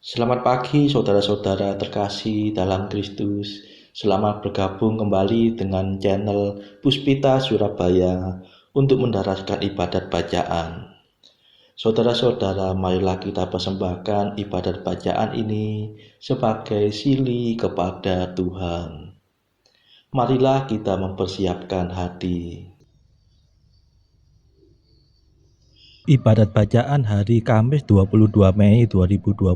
Selamat pagi saudara-saudara terkasih dalam Kristus. Selamat bergabung kembali dengan channel Puspita Surabaya untuk mendaraskan ibadat bacaan. Saudara-saudara, marilah kita persembahkan ibadat bacaan ini sebagai sili kepada Tuhan. Marilah kita mempersiapkan hati. Ibadat bacaan hari Kamis 22 Mei 2025,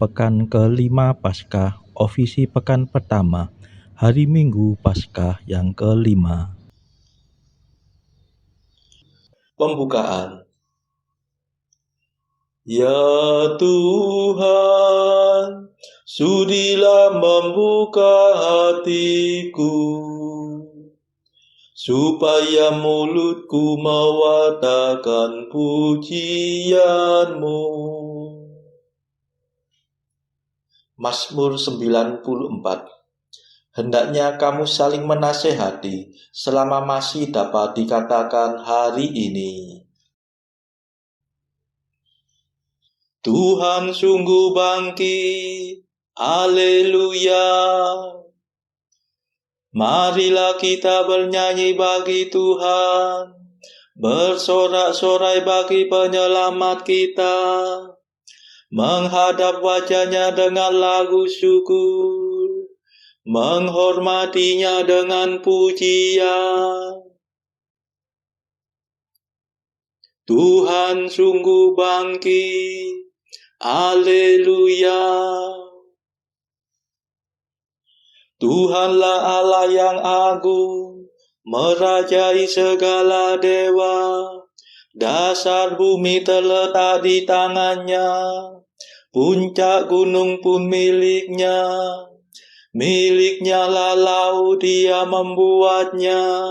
Pekan kelima Paskah, Ofisi Pekan Pertama, Hari Minggu Paskah yang kelima. Pembukaan. Ya Tuhan, sudilah membuka hatiku, supaya mulutku mewartakan pujian-Mu. Mazmur 94. Hendaknya kamu saling menasehati selama masih dapat dikatakan hari ini. Tuhan sungguh bangkit, haleluya. Marilah kita bernyanyi bagi Tuhan, bersorak-sorai bagi penyelamat kita, menghadap wajah-Nya dengan lagu syukur, menghormatinya dengan pujian. Tuhan sungguh bangkit, haleluya. Tuhanlah Allah yang agung, merajai segala dewa. Dasar bumi terletak di tangan-Nya, puncak gunung pun milik-Nya. Milik-Nya lah laut, Dia membuatnya,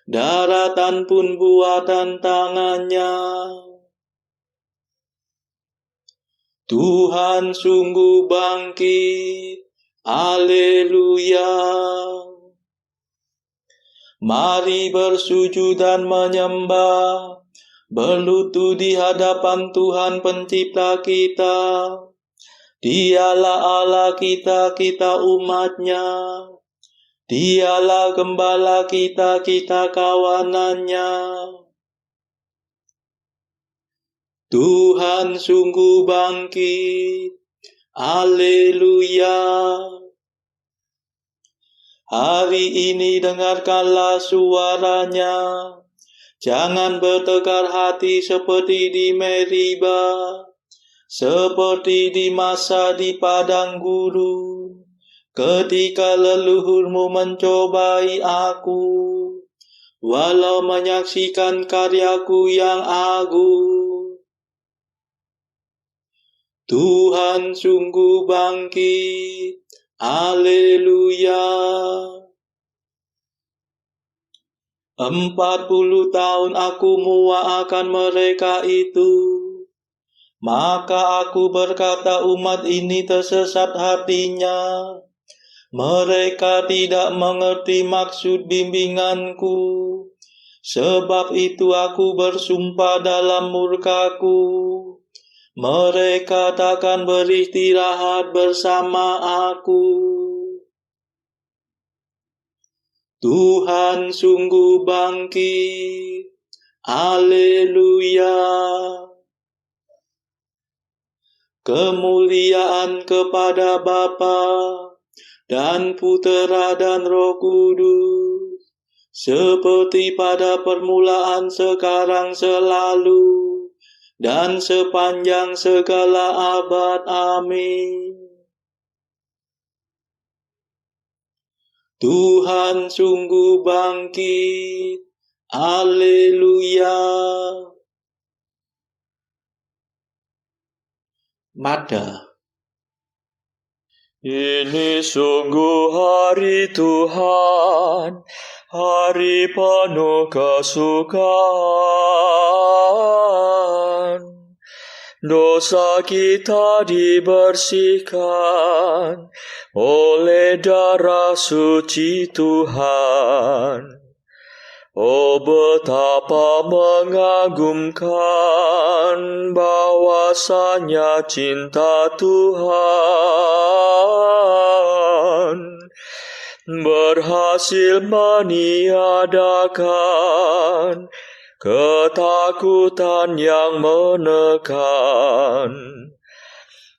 daratan pun buatan tangan-Nya. Tuhan sungguh bangkit, haleluya. Mari bersujud dan menyembah, berlutut di hadapan Tuhan pencipta kita. Dialah Allah kita, kita umat-Nya. Dialah gembala kita, kita kawanan-Nya. Tuhan sungguh bangkit, haleluya. Hari ini dengarkanlah suara-Nya. Jangan bertegar hati seperti di Meriba, seperti di masa di padang gurun, ketika leluhurmu mencobai aku, walau menyaksikan karyaku yang agung. Tuhan sungguh bangkit, haleluya. 40 tahun aku muak akan mereka itu. Maka aku berkata, umat ini tersesat hatinya. Mereka tidak mengerti maksud bimbinganku. Sebab itu aku bersumpah dalam murkaku, mereka takkan beristirahat bersama aku. Tuhan sungguh bangkit, haleluya. Kemuliaan kepada Bapa dan Putera dan Roh Kudus, seperti pada permulaan, sekarang, selalu, dan sepanjang segala abad. Amin. Tuhan sungguh bangkit, haleluya. Mada. Ini sungguh hari Tuhan, hari penuh kesukaan. Dosa kita dibersihkan oleh darah suci Tuhan. Oh, betapa mengagumkan bahwasanya cinta Tuhan berhasil meniadakan ketakutan yang menekan.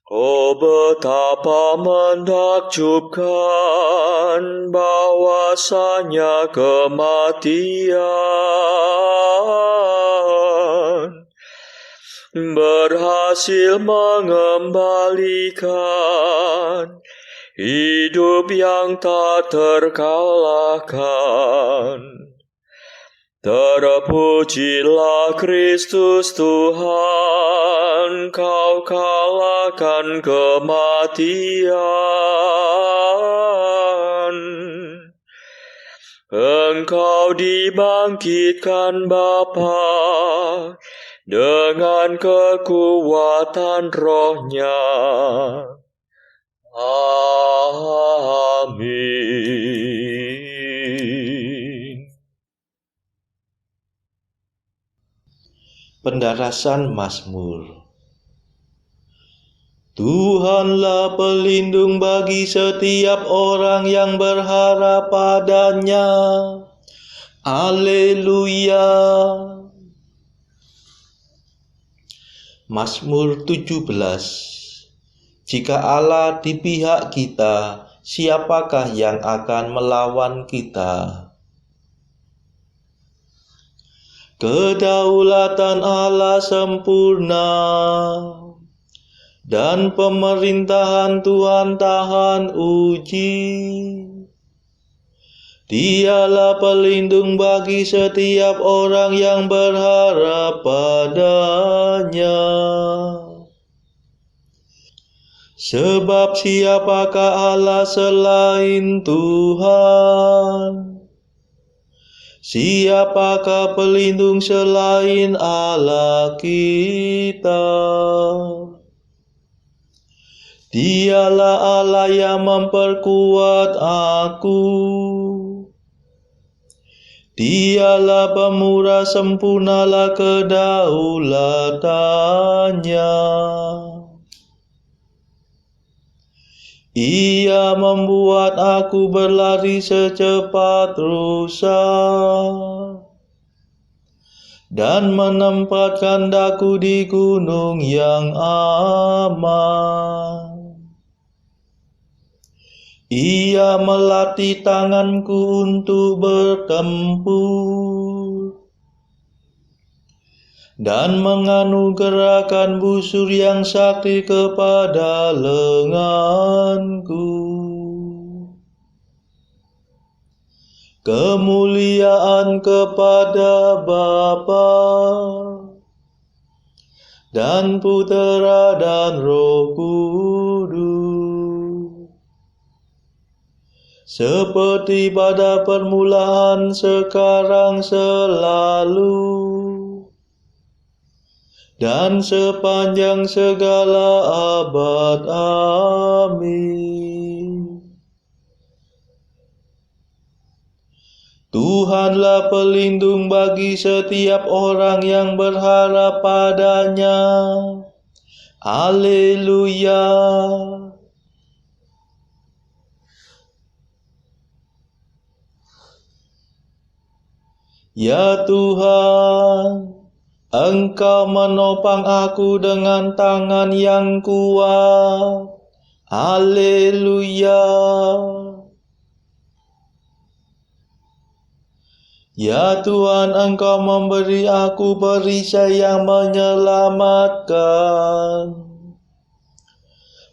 Oh, betapa menakjubkan bahwasanya kematian berhasil mengembalikan hidup yang tak terkalahkan. Terpujilah Kristus Tuhan, Kau kalahkan kematian. Engkau dibangkitkan Bapa dengan kekuatan Roh-Nya. Amin. Pendarasan Mazmur. Tuhanlah pelindung bagi setiap orang yang berharap padanya. Haleluya. Mazmur 17. Jika Allah di pihak kita, siapakah yang akan melawan kita? Kedaulatan Allah sempurna, dan pemerintahan Tuhan tahan uji. Dialah pelindung bagi setiap orang yang berharap padanya. Sebab siapakah Allah selain Tuhan? Siapakah pelindung selain Allah kita? Dialah Allah yang memperkuat aku. Dialah pemurah, sempurnalah kedaulatannya. Ia membuat aku berlari secepat rusa dan menempatkan daku di gunung yang aman. Ia melatih tanganku untuk bertempur dan menganugerahkan busur yang sakti kepada lenganku. Kemuliaan kepada Bapa dan Putera dan Roh Kudus, seperti pada permulaan, sekarang, selalu, dan sepanjang segala abad. Amin. Tuhanlah pelindung bagi setiap orang yang berharap padanya. Haleluya. Ya Tuhan, Engkau menopang aku dengan tangan yang kuat. Haleluya. Ya Tuhan, Engkau memberi aku perisai yang menyelamatkan.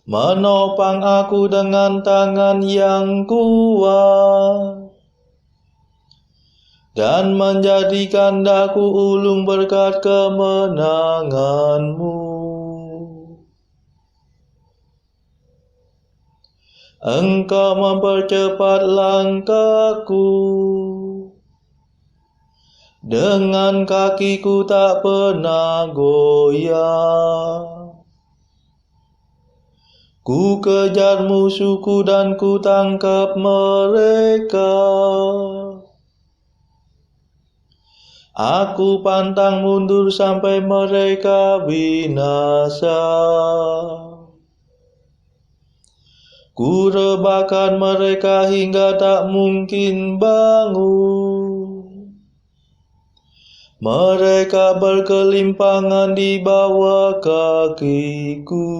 Menopang aku dengan tangan yang kuat, dan menjadikan daku ulung berkat kemenangan-Mu. Engkau mempercepat langkahku, dengan kakiku tak pernah goyah. Ku kejar musuhku dan ku tangkap mereka. Aku pantang mundur sampai mereka binasa. Ku rebahkan mereka hingga tak mungkin bangun. Mereka berkelimpangan di bawah kakiku.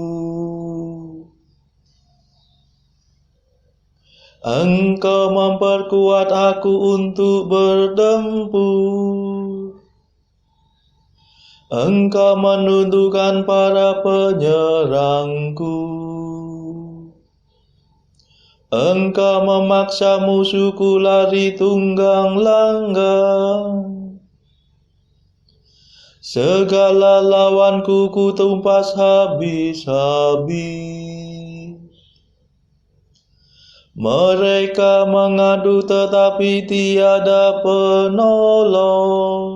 Engkau memperkuat aku untuk bertempur. Engkau menundukkan para penyerangku. Engkau memaksa musuhku lari tunggang langgang. Segala lawanku ku tumpas habis-habis. Mereka mengadu tetapi tiada penolong.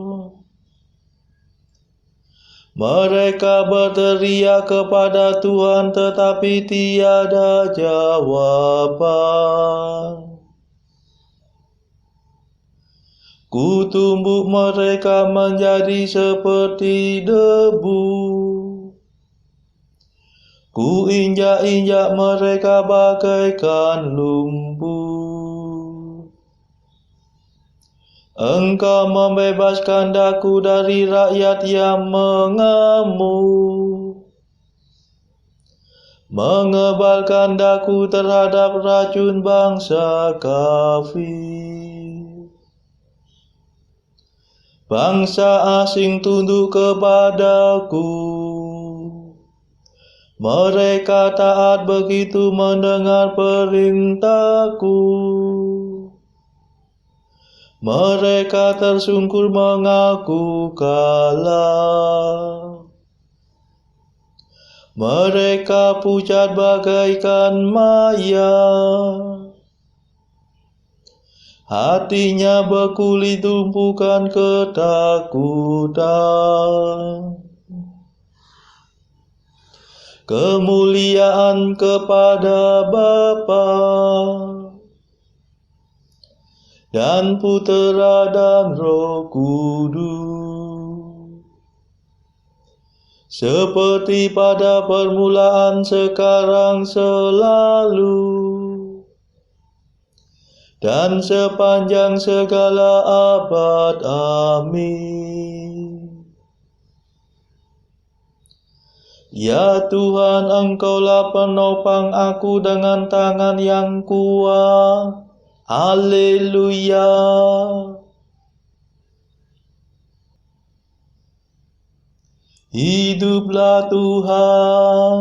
Mereka berteriak kepada Tuhan tetapi tiada jawaban. Ku tumbuk mereka menjadi seperti debu. Ku injak-injak mereka bagaikan lumpur. Engkau membebaskan daku dari rakyat yang mengamuk. Mengebalkan daku terhadap racun bangsa kafir. Bangsa asing tunduk kepadaku. Mereka taat begitu mendengar perintahku. Mereka tersungkur mengaku kalah. Mereka pucat bagaikan mayat. Hatinya berkulit tumpukan ketakutan. Kemuliaan kepada Bapa dan Putera dan Roh Kudus, seperti pada permulaan, sekarang, selalu, dan sepanjang segala abad. Amin. Ya Tuhan, Engkaulah penopang aku dengan tangan yang kuat. Haleluya. Hiduplah Tuhan,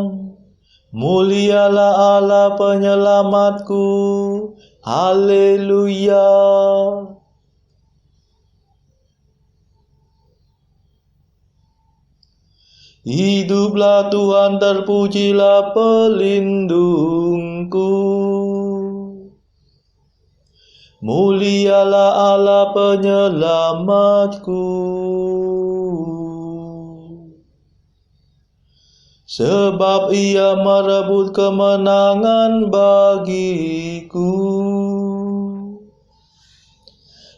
mulialah Allah penyelamatku. Haleluya. Hiduplah Tuhan, terpujilah pelindungku. Mulialah Allah penyelamatku. Sebab Ia merebut kemenangan bagiku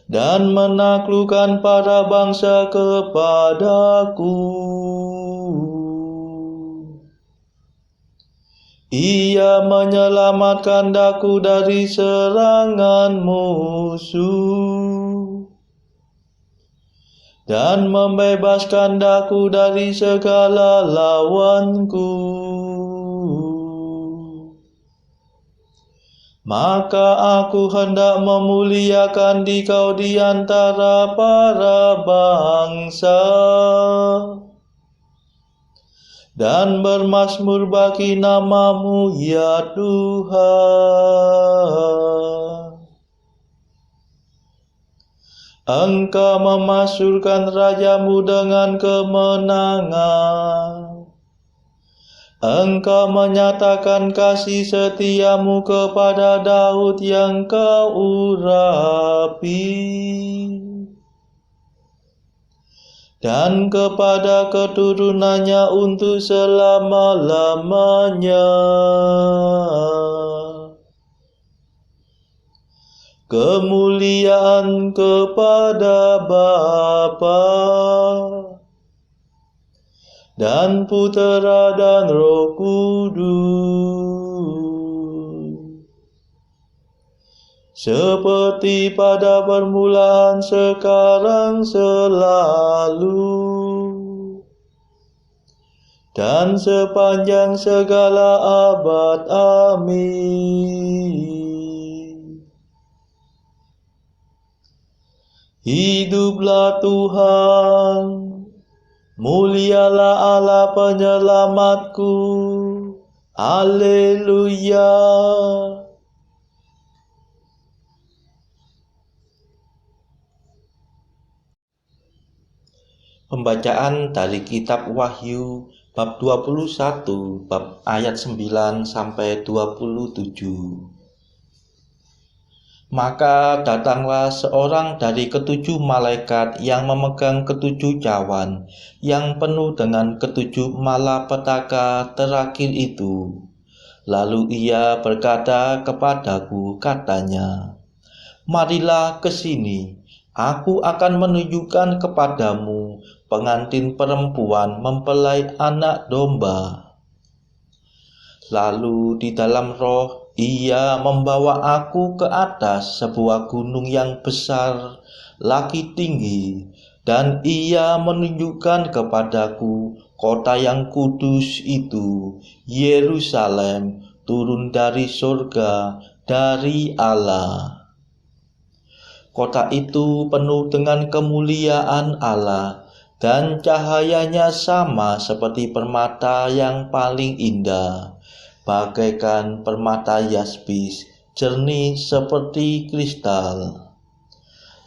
dan menaklukkan para bangsa kepadaku. Ia menyelamatkan daku dari serangan musuh dan membebaskan daku dari segala lawanku. Maka aku hendak memuliakan Dikau di antara para bangsa dan bermazmur bagi nama-Mu, ya Tuhan. Engkau memasturkan raja-Mu dengan kemenangan. Engkau menyatakan kasih setia-Mu kepada Daud yang Kau urapi, dan kepada keturunannya untuk selama-lamanya. kemuliaan kepada Bapa dan Putera dan Roh Kudus, seperti pada permulaan, sekarang, selalu, dan sepanjang segala abad. Amin. Hiduplah Tuhan, mulialah Allah penyelamatku. Haleluya. Pembacaan dari kitab Wahyu bab 21, bab ayat 9 sampai 27. Maka datanglah seorang dari ketujuh malaikat yang memegang ketujuh cawan, yang penuh dengan ketujuh malapetaka terakhir itu. Lalu ia berkata kepadaku, katanya, "Marilah ke sini, aku akan menunjukkan kepadamu pengantin perempuan mempelai anak domba." Lalu di dalam roh ia membawa aku ke atas sebuah gunung yang besar lagi tinggi, dan ia menunjukkan kepadaku kota yang kudus itu, Yerusalem, turun dari surga, dari Allah. Kota itu penuh dengan kemuliaan Allah, dan cahayanya sama seperti permata yang paling indah, bagaikan permata yaspis, jernih seperti kristal.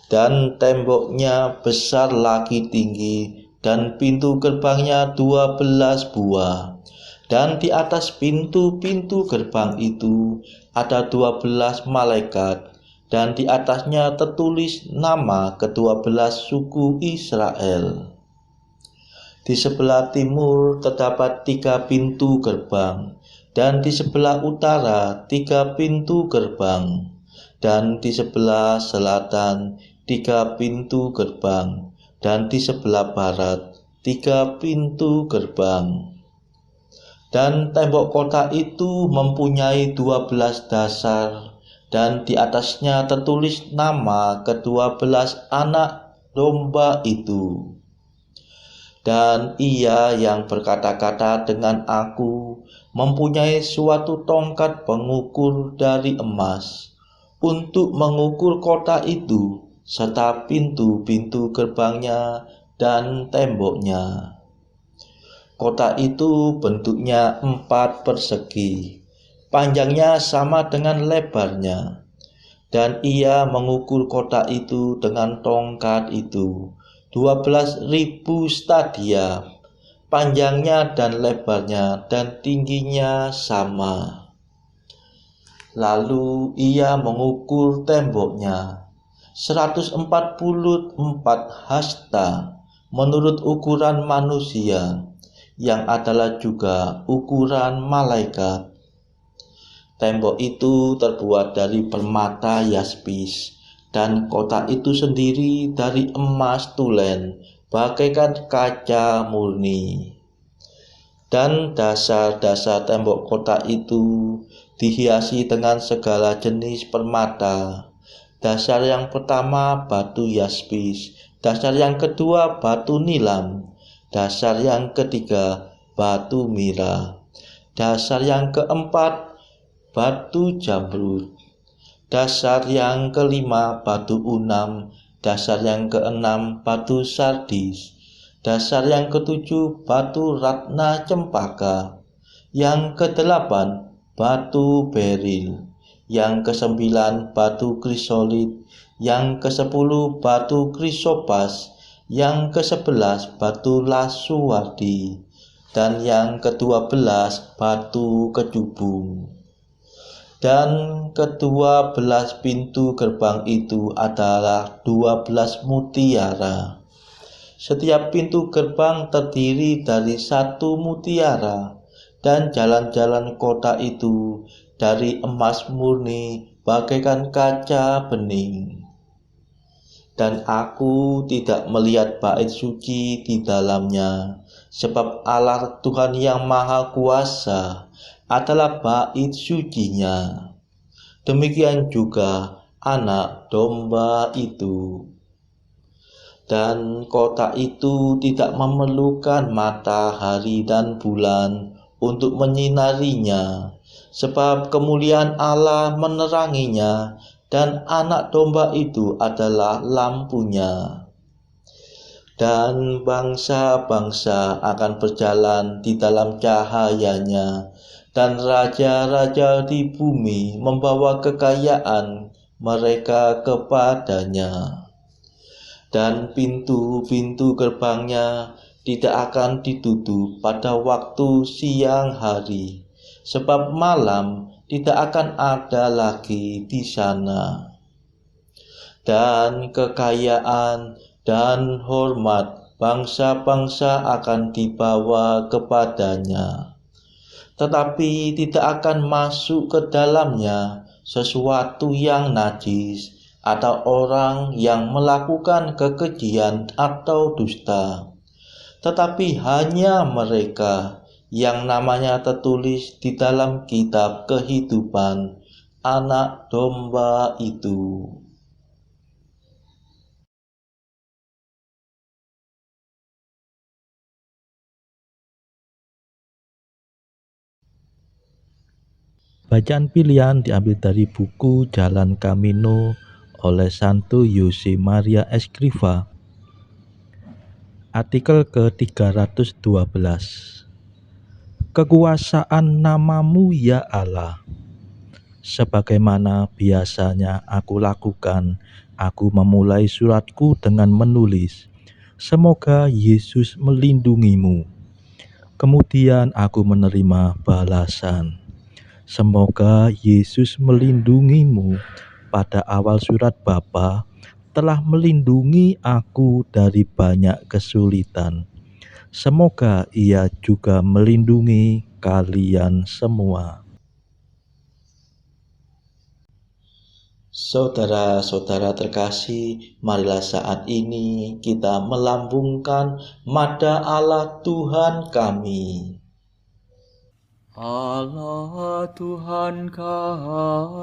Dan temboknya besar lagi tinggi, dan pintu gerbangnya 12 buah. Dan di atas pintu-pintu gerbang itu ada 12 malaikat, dan di atasnya tertulis nama ke-12 suku Israel. Di sebelah timur terdapat 3 pintu gerbang, dan di sebelah utara 3 pintu gerbang, dan di sebelah selatan 3 pintu gerbang, dan di sebelah barat 3 pintu gerbang. Dan tembok kota itu mempunyai 12 dasar, dan di atasnya tertulis nama ke-12 anak domba itu. Dan ia yang berkata-kata dengan aku mempunyai suatu tongkat pengukur dari emas untuk mengukur kota itu, serta pintu-pintu gerbangnya dan temboknya. Kota itu bentuknya 4 persegi, panjangnya sama dengan lebarnya. Dan ia mengukur kota itu dengan tongkat itu, 12.000 stadia, panjangnya dan lebarnya dan tingginya sama. Lalu ia mengukur temboknya, 144 hasta menurut ukuran manusia, yang adalah juga ukuran malaikat. Tembok itu terbuat dari permata yaspis, dan kota itu sendiri dari emas tulen, bagaikan kaca murni. Dan dasar-dasar tembok kota itu dihiasi dengan segala jenis permata. Dasar yang pertama batu yaspis, dasar yang kedua batu nilam, dasar yang ketiga batu mira, dasar yang keempat batu jamrud, dasar yang kelima batu unam, dasar yang keenam batu sardis, dasar yang ketujuh batu ratna cempaka, yang kedelapan batu beril, yang kesembilan batu krisolit, yang kesepuluh batu krisopas, yang ke-11 batu lasuardi, dan yang ke-12 batu kecubung. Dan ke-12 pintu gerbang itu adalah 12 mutiara. Setiap pintu gerbang terdiri dari 1 mutiara, dan jalan-jalan kota itu dari emas murni bagaikan kaca bening. Dan aku tidak melihat bait suci di dalamnya, sebab Allah Tuhan yang Maha Kuasa adalah bait sucinya. Demikian juga anak domba itu. Dan kota itu tidak memerlukan matahari dan bulan untuk menyinarinya, sebab kemuliaan Allah meneranginya, dan anak domba itu adalah lampunya. Dan bangsa-bangsa akan berjalan di dalam cahayanya, dan raja-raja di bumi membawa kekayaan mereka kepadanya. Dan pintu-pintu gerbangnya tidak akan ditutup pada waktu siang hari, sebab malam tidak akan ada lagi di sana. Dan kekayaan dan hormat bangsa-bangsa akan dibawa kepadanya, tetapi tidak akan masuk ke dalamnya sesuatu yang najis atau orang yang melakukan kekejian atau dusta, tetapi hanya mereka yang namanya tertulis di dalam kitab kehidupan anak domba itu. Bacaan pilihan diambil dari buku Jalan Camino oleh Santo Jose Maria Escrivá. Artikel ke-312. Kekuasaan namamu ya Allah. Sebagaimana biasanya aku lakukan, aku memulai suratku dengan menulis, "Semoga Yesus melindungimu." Kemudian aku menerima balasan, "Semoga Yesus melindungimu." Pada awal surat Bapa telah melindungi aku dari banyak kesulitan. Semoga Ia juga melindungi kalian semua. Saudara-saudara terkasih, marilah saat ini kita melambungkan nada Allah Tuhan kami. Allah Tuhan kami,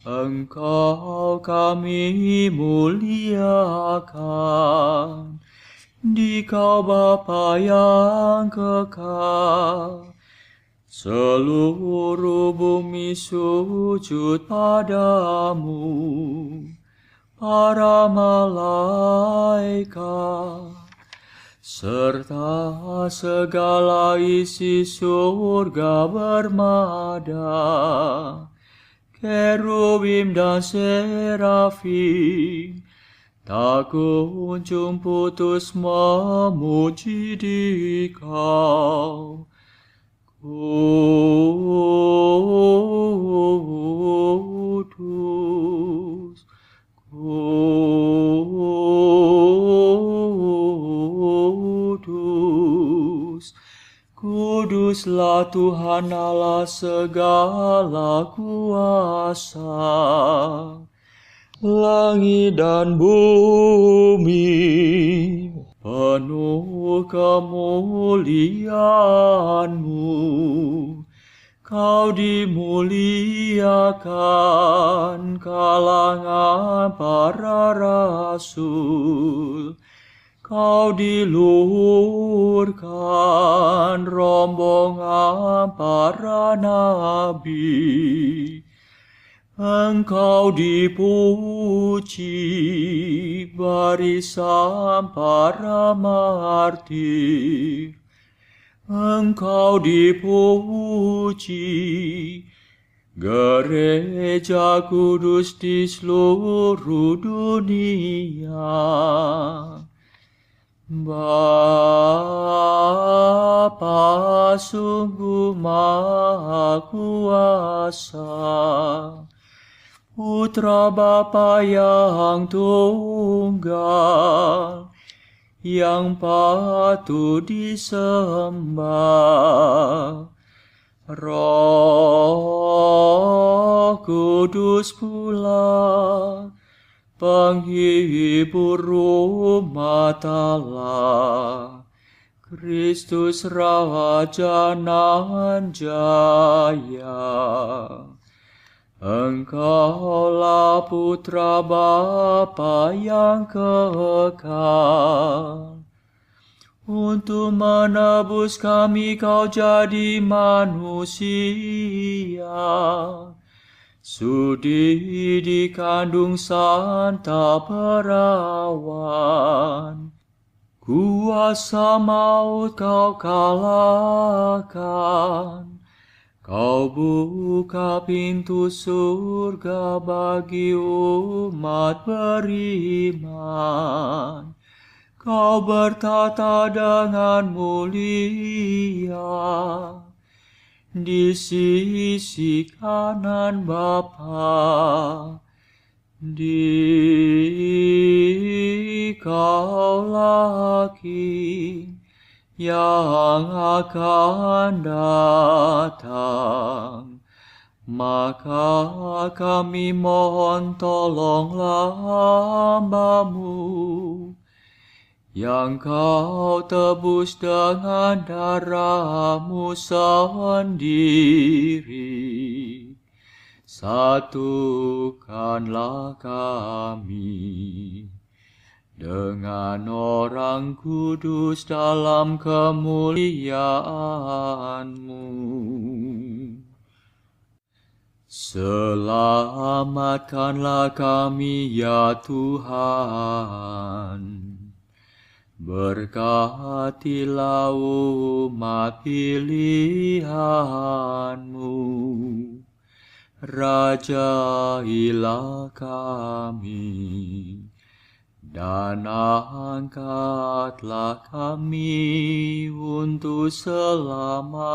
Engkau kami muliakan, Dikau Bapa yang kekal. Seluruh bumi sujud padamu, para malaikat, serta segala isi surga bermada, kerubim dan serafim, tak kunjung putus memuji Dikau. Kudus, kudus, kuduslah Tuhan Allah segala kuasa. Langit dan bumi penuh kemuliaan-Mu. Kau dimuliakan kalangan para rasul. Kau diluhurkan rombongan para nabi. Engkau dipuji barisan para martir. Engkau dipuji gereja kudus di seluruh dunia. Bapa sungguh Maha Kuasa, Putra Bapa yang tunggal, yang patut disembah. Roh Kudus pula penghibur umat Allah, Kristus Raja nan jaya. Engkaulah Putra Bapa yang kekal. Untuk menebus kami kau jadi manusia. Sudi dikandung Santa Perawan. Kuasa maut kau kalahkan. Kau buka pintu surga bagi umat beriman. Kau bertata dengan mulia di sisi kanan Bapa. Dikaulah King yang akan datang. Maka kami mohon tolonglah hamba-Mu yang kau tebus dengan darah-Mu sendiri. Satukanlah kami dengan orang kudus dalam kemuliaan-Mu. Selamatkanlah kami ya Tuhan. Berkatilah umat pilihan-Mu. Rajailah kami. Dan angkatlah kami untuk selamanya.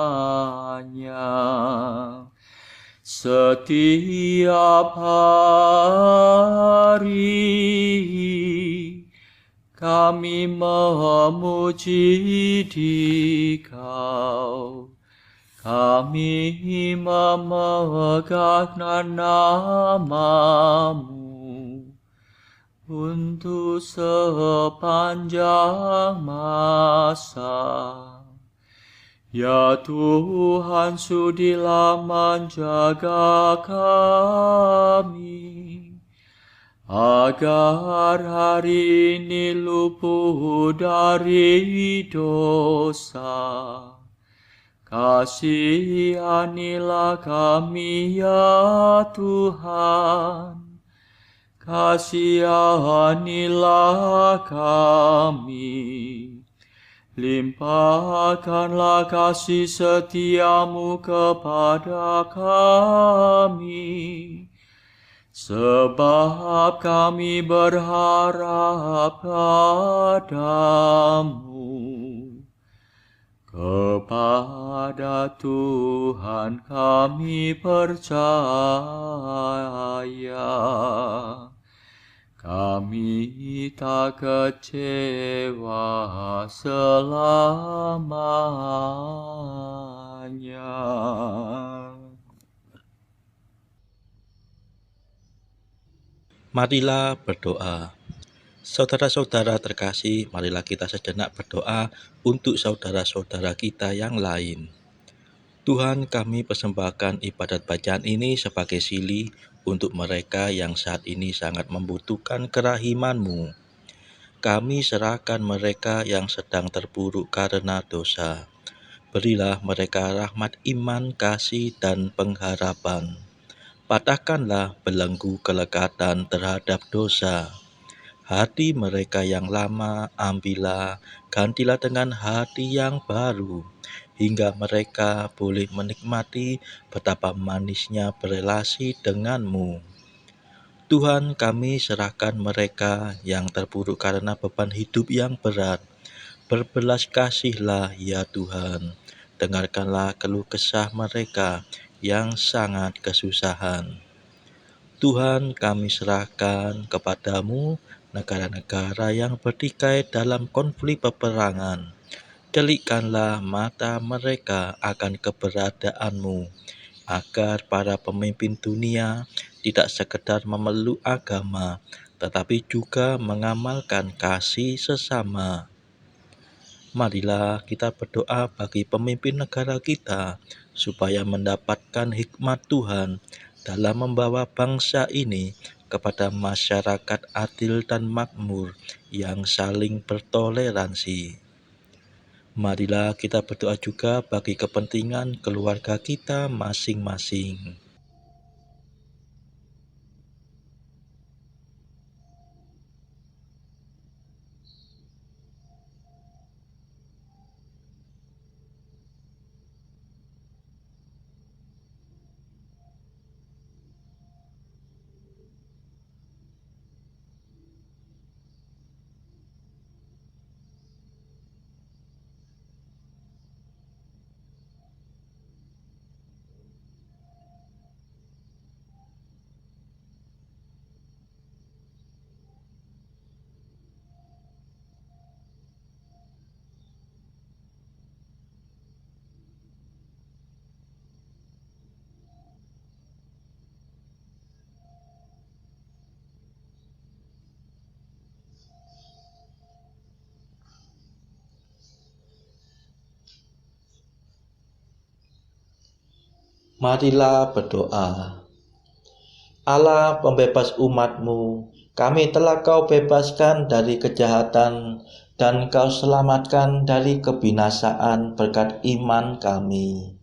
Setiap hari kami memuji Dikau. Kami memegang nama-Mu untuk sepanjang masa. Ya Tuhan, sudilah menjaga kami, agar hari ini luput dari dosa. Kasihanilah kami ya Tuhan, kasihanilah kami. Limpahkanlah kasih setia-Mu kepada kami, sebab kami berharap padamu. Kepada Tuhan kami percaya, kami tak kecewa selamanya. Marilah berdoa. Saudara-saudara terkasih, marilah kita sejenak berdoa untuk saudara-saudara kita yang lain. Tuhan, kami persembahkan ibadat bacaan ini sebagai sili untuk mereka yang saat ini sangat membutuhkan kerahiman-Mu. Kami serahkan mereka yang sedang terpuruk karena dosa. Berilah mereka rahmat iman, kasih, dan pengharapan. Patahkanlah belenggu kelekatan terhadap dosa. Hati mereka yang lama ambillah, gantilah dengan hati yang baru, hingga mereka boleh menikmati betapa manisnya berelasi dengan-Mu. Tuhan, kami serahkan mereka yang terpuruk karena beban hidup yang berat. Berbelas kasihlah ya Tuhan, dengarkanlah keluh kesah mereka yang sangat kesusahan. Tuhan, kami serahkan kepadamu negara-negara yang bertikai dalam konflik peperangan. Celikkanlah mata mereka akan keberadaanmu, agar para pemimpin dunia tidak sekedar memeluk agama, tetapi juga mengamalkan kasih sesama. Marilah kita berdoa bagi pemimpin negara kita, supaya mendapatkan hikmat Tuhan dalam membawa bangsa ini kepada masyarakat adil dan makmur yang saling bertoleransi. Marilah kita berdoa juga bagi kepentingan keluarga kita masing-masing. Marilah berdoa. Allah pembebas umat-Mu, kami telah Kau bebaskan dari kejahatan dan Kau selamatkan dari kebinasaan berkat iman kami.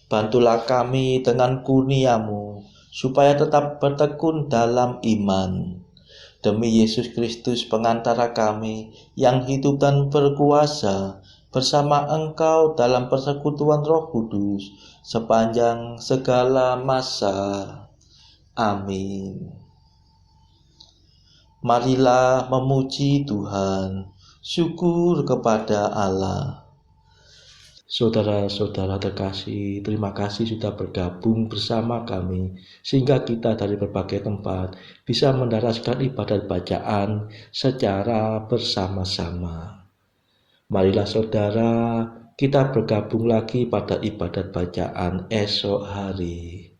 Bantulah kami dengan kurnia-Mu, supaya tetap bertekun dalam iman. Demi Yesus Kristus pengantara kami yang hidup dan berkuasa bersama Engkau dalam persekutuan Roh Kudus sepanjang segala masa. Amin. Marilah memuji Tuhan. Syukur kepada Allah. Saudara-saudara terkasih, terima kasih sudah bergabung bersama kami, sehingga kita dari berbagai tempat bisa mendaraskan ibadat bacaan secara bersama-sama. Marilah saudara, kita bergabung lagi pada ibadat bacaan esok hari.